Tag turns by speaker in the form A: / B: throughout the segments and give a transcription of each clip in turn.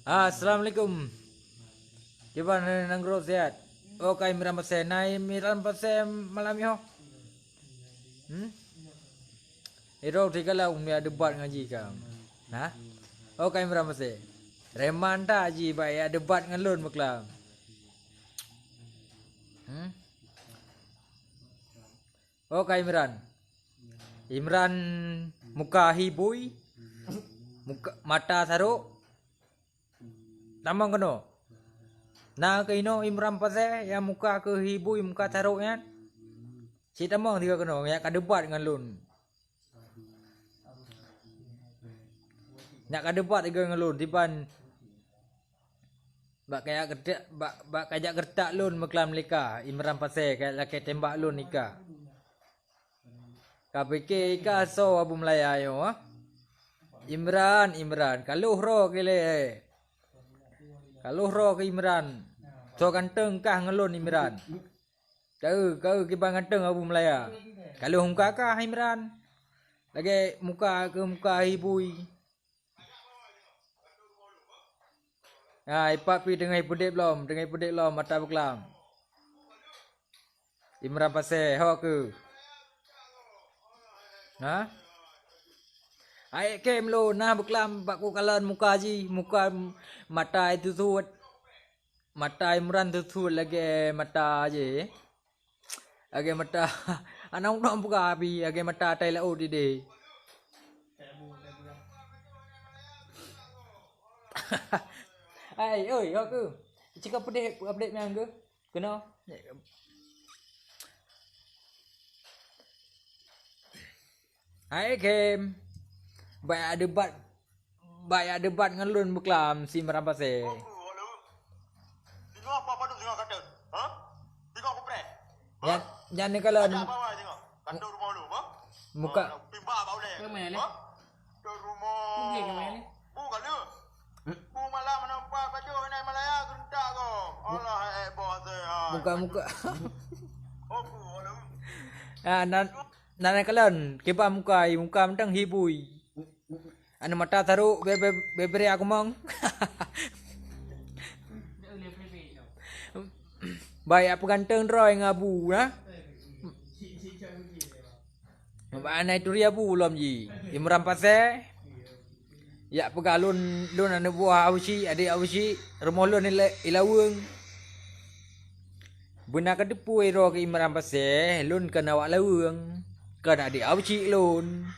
A: Assalamualaikum. Gimana Nanggro sehat? Oh kai miram pasai nai miram pasai malam yo. Hmm? Iro tigala umia debat ngaji kam. Ha? Oh kai miram pasai. Reman ta ji bai ya debat ngalun maklam. Hmm? Oh kai Imran. Imran muka hibui. Muka mata saruk. Tamang keno. Na ke ino Imran pasai yang muka ke hibui muka saruk kan. Si tamang tiga keno ya ka debat ngalun. Nak ka debat tiga ngalun tiban bak kaya kerja bak kajak gertak lun maklam lika Imran pasai kaya laki tembak lun ika. KPK ika so abu Melaya yo ha. Imran kaluh ro kile. Kaluh ro ke Imran. So ganteng kah ngelun Imran. Kau ke bang ganteng abu Melaya. Kaluh muka kah Imran. Lagi muka ke muka hibui. Ipak pi dengai pedek belum mata beklam. Imran pasai ho ke. Ha? Ai kem lo nah beklam bak ku kalan muka ji, muka mata itu tuut. Mata Imran tu tuut lagi mata je. Lagi mata anak nak buka api, lagi mata tai lau di de. Ai oi ho ke. Cakap pedek update memang ke? Kena. Hai kem. Banyak debat ngelun beklam si merapase.
B: Tengok apa padu tengok kata. Ha? Tengok aku pre.
A: Yang ni kalau
B: Ada apa wai tengok. Kandung rumah lu, ha?
A: muka
B: Pimpa bau le.
C: Ke mana le?
B: Ha? Ke rumah.
C: Pergi ke mana le?
B: Bukan lu. Bu malam nampak baju naik Malaya gentak kau. Allah bos saya.
A: muka.
B: Oh, lu.
A: Nan kalian kipa muka mentang hibui. Anu mata taruh bebere aku mong. Baik apa ganteng roy ngabu na. Mana itu dia bu lom ji. Imran pasai. Ya pegalun lun anu buah awsi adik awsi rumah lun ilawung. Buna ka depu ro ke Imran pasai lun ke nawak lawung. Ke adik awsi lun.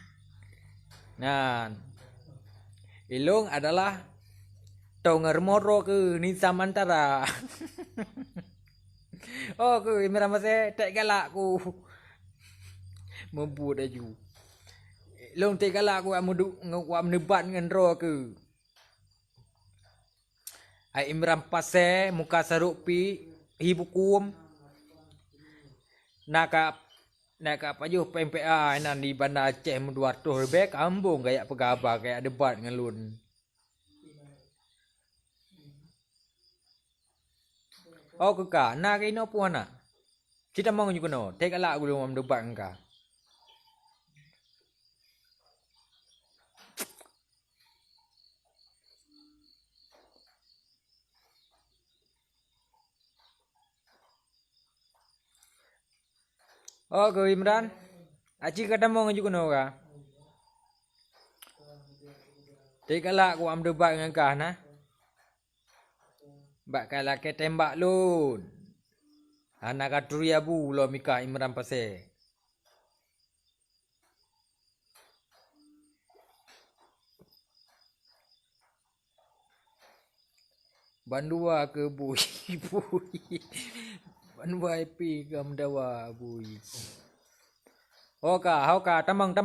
A: Nah. Ilung adalah tonger moro ke Nizam Antara. Oh ke Imran pasai tak galak ku. Membut aju. Long tak galak ku am debat dengan ro ke. Ai Imran pasai muka saruk pi hibu kum. Nak paju PMPA nan di Bandar Aceh 200 lebih kambung kayak pegabah kayak debat dengan lun. Oh keka, nak ke ino puan nak. Kita mau juga no, tak galak aku belum debat engka. Oh ke Imran, aci kata mau juga no ka. Tak galak aku am debat dengan kah nah. Bak kala ke tembak lun. Anak katuri abu lo mika Imran pasai. Bandua ke bui. Bandua IP ke mendawa bui. Hoka, tamang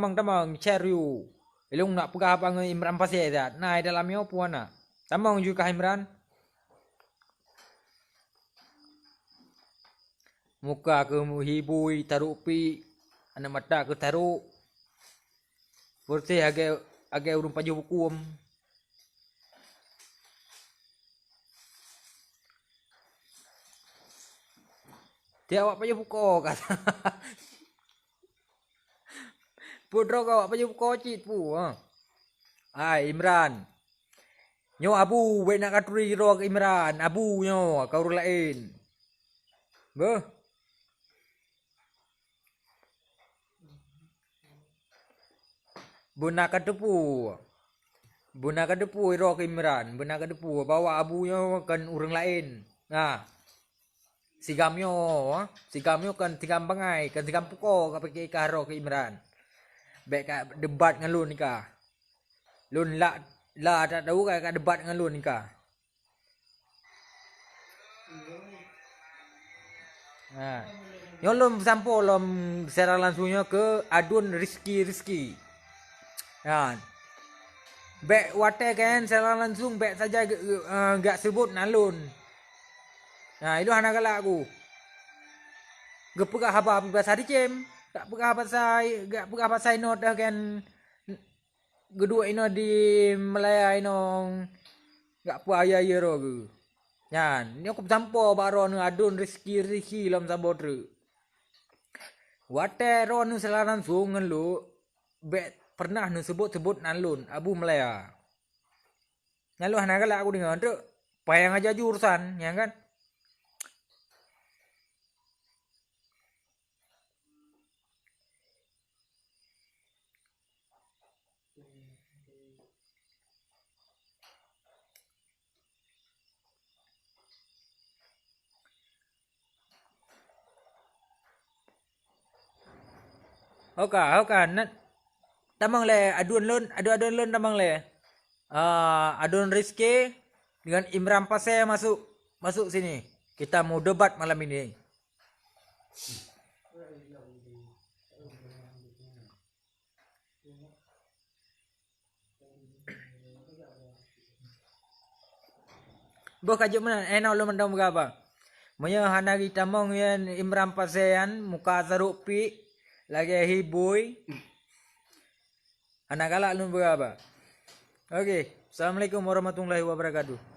A: share you. Ilung nak pegah apa dengan Imran pasai dah. Nah dalam yo puan nak. Tamang juga Imran. Muka ke hibui taruh pi anak mata ke taruh bersih agak urung paju hukum. Dia awak paju buko kata. Pudro kau awak paju buko cit pu ha. Ai Imran. Nyo abu baik nak katuri ro ke Imran, abu nyo kau lain. Beh. Buna kadepu. Buna kadepu ro ke Imran, buna kadepu bawa abu nyo kan orang lain. Nah. Sigamyo kan tigam bangai, kan tigam puko ka pakai karo ke Imran. Baik ka debat dengan lu nikah. Lun la tak tahu ka debat dengan lu nikah. Nah. Yo lom sampo lom secara langsungnya ke adun Rizki. Kan. Baik wate kan secara langsung baik saja gak sebut nalun. Nah, itu anak galak aku. Gepegah apa bahasa dicem. Tak pegah apa sai not dah kan. Gedua ino di Malaya ino gak apa ayah ro ke. Nyan, ni aku sampo baro nu adun Rizki lam sabodre. Wate ro nu selaran sungan lu bet pernah nu sebut nalun Abu Malaya. Lalu anak galak aku dengar tu payang aja jurusan, ya kan? Oka net tamang le adun lun tamang le. Adun Rizki dengan Imran Pasir masuk sini. Kita mau debat malam ini. Bo kajuk mana? Enak lu mendam berapa? Monya hanari tamang yan Imran Pasir yan muka zarupi lagi hibui. Anak galak lu berapa? Okey. Assalamualaikum warahmatullahi wabarakatuh.